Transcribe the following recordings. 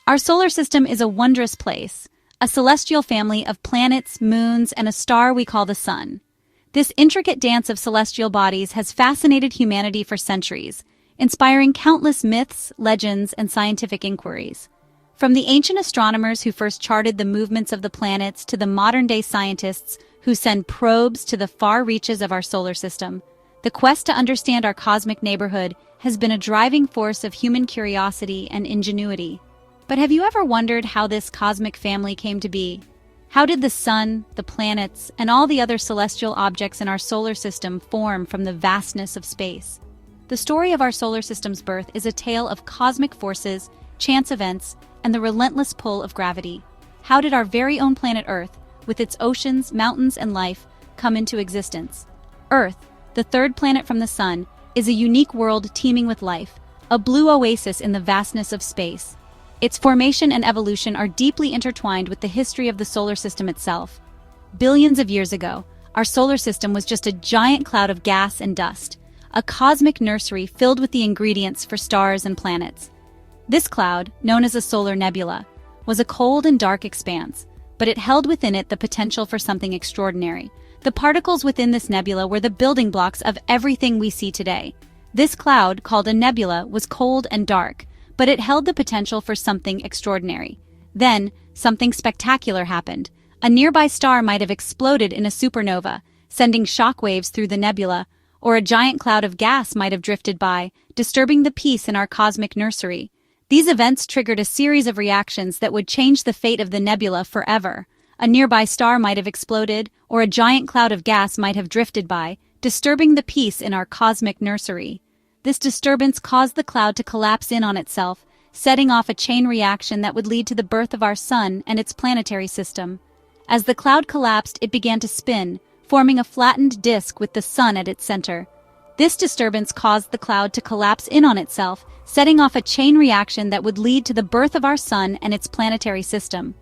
Our solar system is a wondrous place, a celestial family of planets, moons, and a star we call the Sun. This intricate dance of celestial bodies has fascinated humanity for centuries, inspiring countless myths, legends, and scientific inquiries. From the ancient astronomers who first charted the movements of the planets to the modern-day scientists who send probes to the far reaches of our solar system, the quest to understand our cosmic neighborhood has been a driving force of human curiosity and ingenuity. But have you ever wondered how this cosmic family came to be? How did the Sun, the planets, and all the other celestial objects in our solar system form from the vastness of space? The story of our solar system's birth is a tale of cosmic forces, chance events, and the relentless pull of gravity. How did our very own planet Earth, with its oceans, mountains, and life, come into existence? Earth, the third planet from the Sun, is a unique world teeming with life, a blue oasis in the vastness of space. Its formation and evolution are deeply intertwined with the history of the solar system itself. Billions of years ago, our solar system was just a giant cloud of gas and dust, a cosmic nursery filled with the ingredients for stars and planets. This cloud, known as a solar nebula, was a cold and dark expanse, but it held within it the potential for something extraordinary. The particles within this nebula were the building blocks of everything we see today. This cloud, called a nebula, was cold and dark, but it held the potential for something extraordinary. Then, something spectacular happened. A nearby star might have exploded in a supernova, sending shockwaves through the nebula, or a giant cloud of gas might have drifted by, disturbing the peace in our cosmic nursery. These events triggered a series of reactions that would change the fate of the nebula forever. A nearby star might have exploded, or a giant cloud of gas might have drifted by, disturbing the peace in our cosmic nursery. This disturbance caused the cloud to collapse in on itself, setting off a chain reaction that would lead to the birth of our Sun and its planetary system. As the cloud collapsed, it began to spin, forming a flattened disk with the Sun at its center. This disturbance caused the cloud to collapse in on itself, setting off a chain reaction that would lead to the birth of our Sun and its planetary system.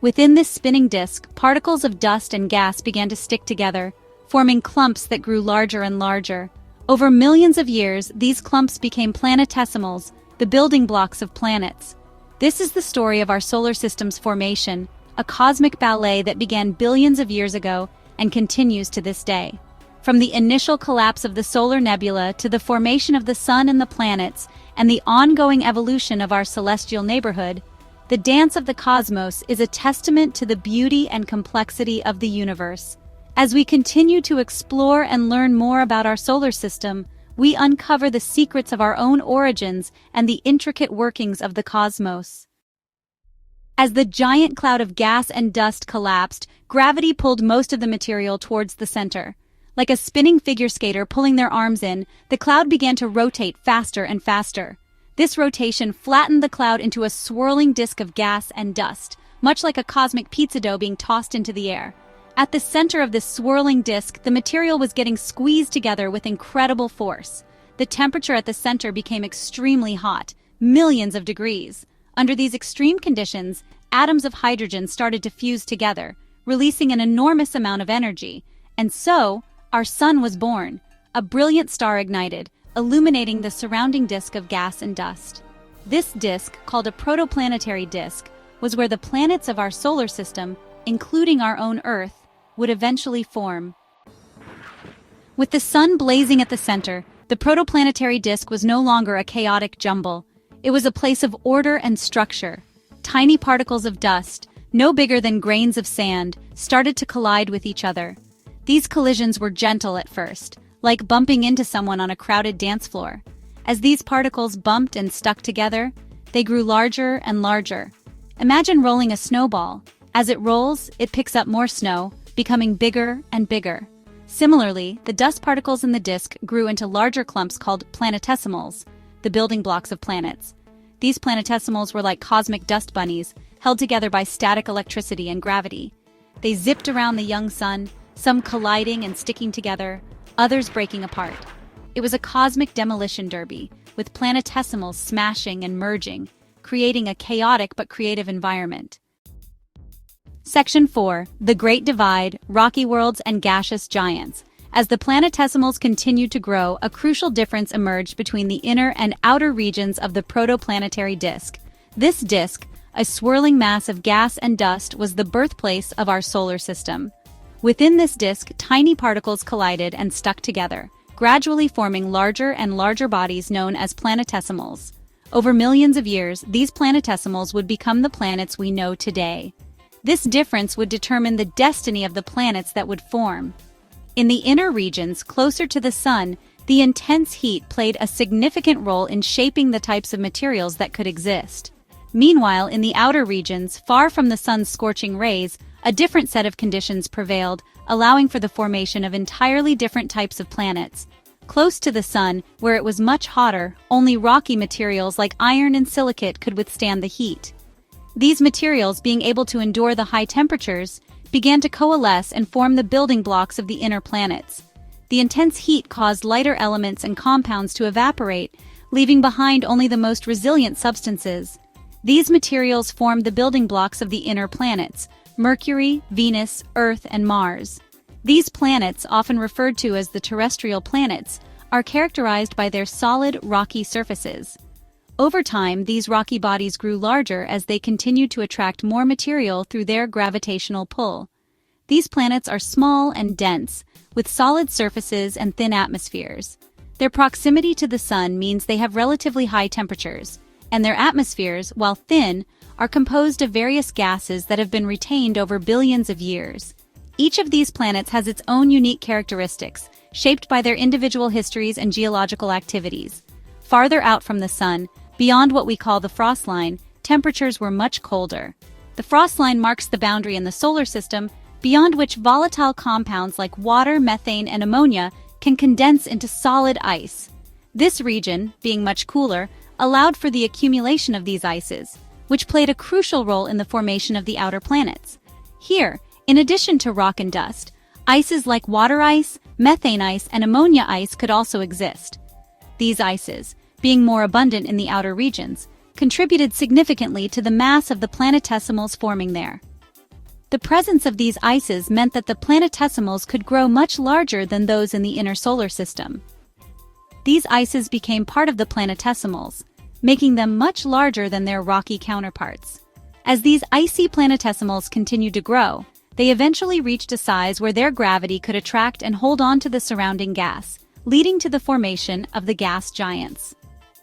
Within this spinning disk, particles of dust and gas began to stick together, forming clumps that grew larger and larger. Over millions of years, these clumps became planetesimals, the building blocks of planets. This is the story of our solar system's formation, a cosmic ballet that began billions of years ago and continues to this day. From the initial collapse of the solar nebula to the formation of the Sun and the planets and the ongoing evolution of our celestial neighborhood, the dance of the cosmos is a testament to the beauty and complexity of the universe. As we continue to explore and learn more about our solar system, we uncover the secrets of our own origins and the intricate workings of the cosmos. As the giant cloud of gas and dust collapsed, gravity pulled most of the material towards the center. Like a spinning figure skater pulling their arms in, the cloud began to rotate faster and faster. This rotation flattened the cloud into a swirling disk of gas and dust, much like a cosmic pizza dough being tossed into the air. At the center of this swirling disk, the material was getting squeezed together with incredible force. The temperature at the center became extremely hot, millions of degrees. Under these extreme conditions, atoms of hydrogen started to fuse together, releasing an enormous amount of energy. And so, our Sun was born. A brilliant star ignited, illuminating the surrounding disk of gas and dust. This disk, called a protoplanetary disk, was where the planets of our solar system, including our own Earth, would eventually form. With the Sun blazing at the center, the protoplanetary disk was no longer a chaotic jumble. It was a place of order and structure. Tiny particles of dust, no bigger than grains of sand, started to collide with each other. These collisions were gentle at first, like bumping into someone on a crowded dance floor. As these particles bumped and stuck together, they grew larger and larger. Imagine rolling a snowball. As it rolls, it picks up more snow, becoming bigger and bigger. Similarly, the dust particles in the disk grew into larger clumps called planetesimals, the building blocks of planets. These planetesimals were like cosmic dust bunnies, held together by static electricity and gravity. They zipped around the young Sun, some colliding and sticking together, others breaking apart. It was a cosmic demolition derby, with planetesimals smashing and merging, creating a chaotic but creative environment. Section 4. The Great Divide, Rocky Worlds and Gaseous Giants. As the planetesimals continued to grow, a crucial difference emerged between the inner and outer regions of the protoplanetary disk. This disk, a swirling mass of gas and dust, was the birthplace of our solar system. Within this disk, tiny particles collided and stuck together, gradually forming larger and larger bodies known as planetesimals. Over millions of years, these planetesimals would become the planets we know today. This difference would determine the destiny of the planets that would form. In the inner regions, closer to the Sun, the intense heat played a significant role in shaping the types of materials that could exist. Meanwhile, in the outer regions, far from the Sun's scorching rays, a different set of conditions prevailed, allowing for the formation of entirely different types of planets. Close to the Sun, where it was much hotter, only rocky materials like iron and silicate could withstand the heat. These materials, being able to endure the high temperatures, began to coalesce and form the building blocks of the inner planets. The intense heat caused lighter elements and compounds to evaporate, leaving behind only the most resilient substances. These materials formed the building blocks of the inner planets: Mercury, Venus, Earth, and Mars. These planets, often referred to as the terrestrial planets, are characterized by their solid, rocky surfaces. Over time, these rocky bodies grew larger as they continued to attract more material through their gravitational pull. These planets are small and dense, with solid surfaces and thin atmospheres. Their proximity to the Sun means they have relatively high temperatures, and their atmospheres, while thin, are composed of various gases that have been retained over billions of years. Each of these planets has its own unique characteristics, shaped by their individual histories and geological activities. Farther out from the Sun, beyond what we call the frost line, temperatures were much colder. The frost line marks the boundary in the solar system beyond which volatile compounds like water, methane, and ammonia can condense into solid ice. This region, being much cooler, allowed for the accumulation of these ices, which played a crucial role in the formation of the outer planets. Here, in addition to rock and dust, ices like water ice, methane ice, and ammonia ice could also exist. These ices, being more abundant in the outer regions, contributed significantly to the mass of the planetesimals forming there. The presence of these ices meant that the planetesimals could grow much larger than those in the inner solar system. These ices became part of the planetesimals, making them much larger than their rocky counterparts. As these icy planetesimals continued to grow, they eventually reached a size where their gravity could attract and hold on to the surrounding gas, leading to the formation of the gas giants.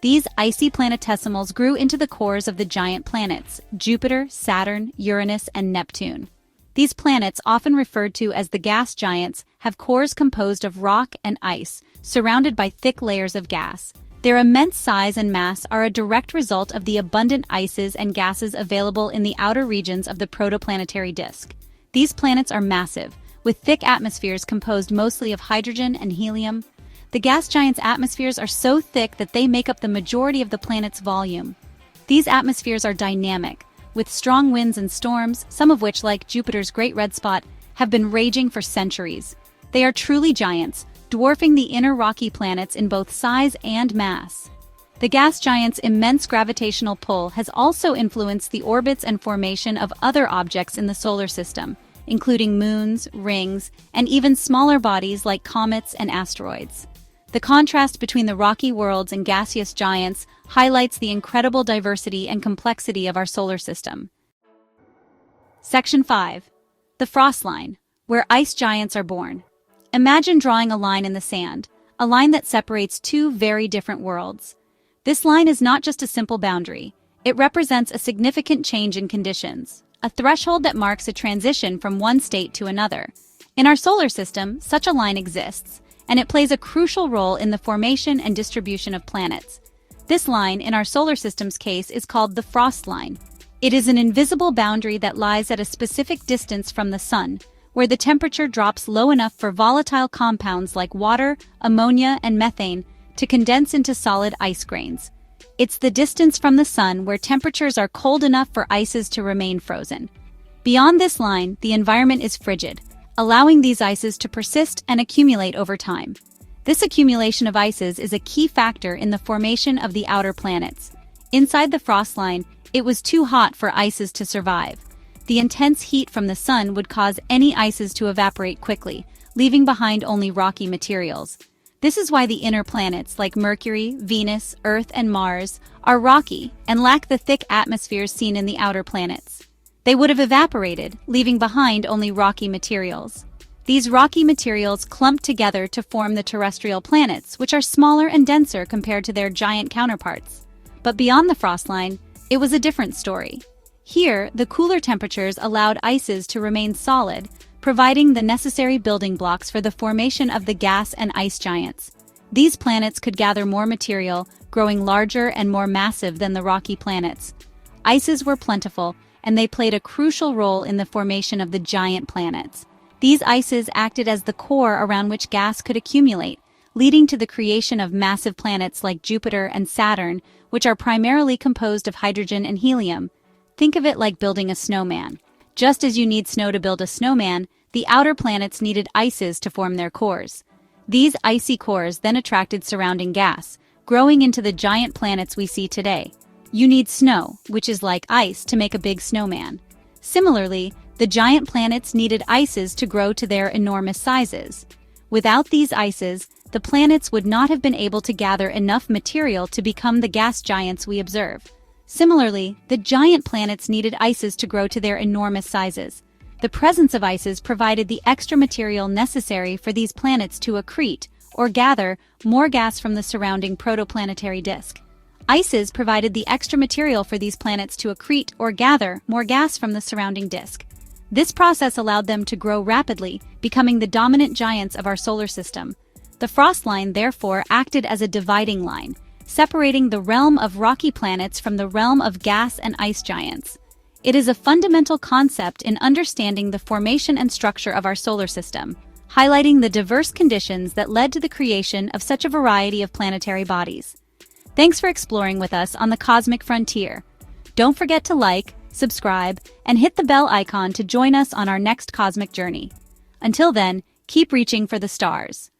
These icy planetesimals grew into the cores of the giant planets, Jupiter, Saturn, Uranus, and Neptune. These planets, often referred to as the gas giants, have cores composed of rock and ice, surrounded by thick layers of gas. Their immense size and mass are a direct result of the abundant ices and gases available in the outer regions of the protoplanetary disk. These planets are massive, with thick atmospheres composed mostly of hydrogen and helium. The gas giants' atmospheres are so thick that they make up the majority of the planet's volume. These atmospheres are dynamic, with strong winds and storms, some of which, like Jupiter's Great Red Spot, have been raging for centuries. They are truly giants, dwarfing the inner rocky planets in both size and mass. The gas giants' immense gravitational pull has also influenced the orbits and formation of other objects in the solar system, including moons, rings, and even smaller bodies like comets and asteroids. The contrast between the rocky worlds and gaseous giants highlights the incredible diversity and complexity of our solar system. Section 5. The frost line, where ice giants are born. Imagine drawing a line in the sand, a line that separates two very different worlds. This line is not just a simple boundary. It represents a significant change in conditions, a threshold that marks a transition from one state to another. In our solar system, such a line exists, and it plays a crucial role in the formation and distribution of planets. This line, in our solar system's case, is called the frost line. It is an invisible boundary that lies at a specific distance from the Sun, where the temperature drops low enough for volatile compounds like water, ammonia, and methane to condense into solid ice grains. It's the distance from the Sun where temperatures are cold enough for ices to remain frozen. Beyond this line, the environment is frigid, allowing these ices to persist and accumulate over time. This accumulation of ices is a key factor in the formation of the outer planets. Inside the frost line, it was too hot for ices to survive. The intense heat from the Sun would cause any ices to evaporate quickly, leaving behind only rocky materials. This is why the inner planets like Mercury, Venus, Earth, and Mars are rocky and lack the thick atmospheres seen in the outer planets. They would have evaporated, leaving behind only rocky materials. These rocky materials clump together to form the terrestrial planets, which are smaller and denser compared to their giant counterparts. But beyond the frost line, it was a different story. Here, the cooler temperatures allowed ices to remain solid, providing the necessary building blocks for the formation of the gas and ice giants. These planets could gather more material, growing larger and more massive than the rocky planets. Ices were plentiful, and they played a crucial role in the formation of the giant planets. These ices acted as the core around which gas could accumulate, leading to the creation of massive planets like Jupiter and Saturn, which are primarily composed of hydrogen and helium. Think of it like building a snowman. Just as you need snow to build a snowman, the outer planets needed ices to form their cores. These icy cores then attracted surrounding gas, growing into the giant planets we see today. You need snow, which is like ice, to make a big snowman. Similarly, the giant planets needed ices to grow to their enormous sizes. Without these ices, the planets would not have been able to gather enough material to become the gas giants we observe. Similarly, the giant planets needed ices to grow to their enormous sizes. The presence of ices provided the extra material necessary for these planets to accrete, or gather, more gas from the surrounding protoplanetary disk. Ices provided the extra material for these planets to accrete or gather more gas from the surrounding disk. This process allowed them to grow rapidly, becoming the dominant giants of our solar system. The frost line, therefore, acted as a dividing line, separating the realm of rocky planets from the realm of gas and ice giants. It is a fundamental concept in understanding the formation and structure of our solar system, highlighting the diverse conditions that led to the creation of such a variety of planetary bodies. Thanks for exploring with us on the cosmic frontier. Don't forget to like, subscribe, and hit the bell icon to join us on our next cosmic journey. Until then, keep reaching for the stars.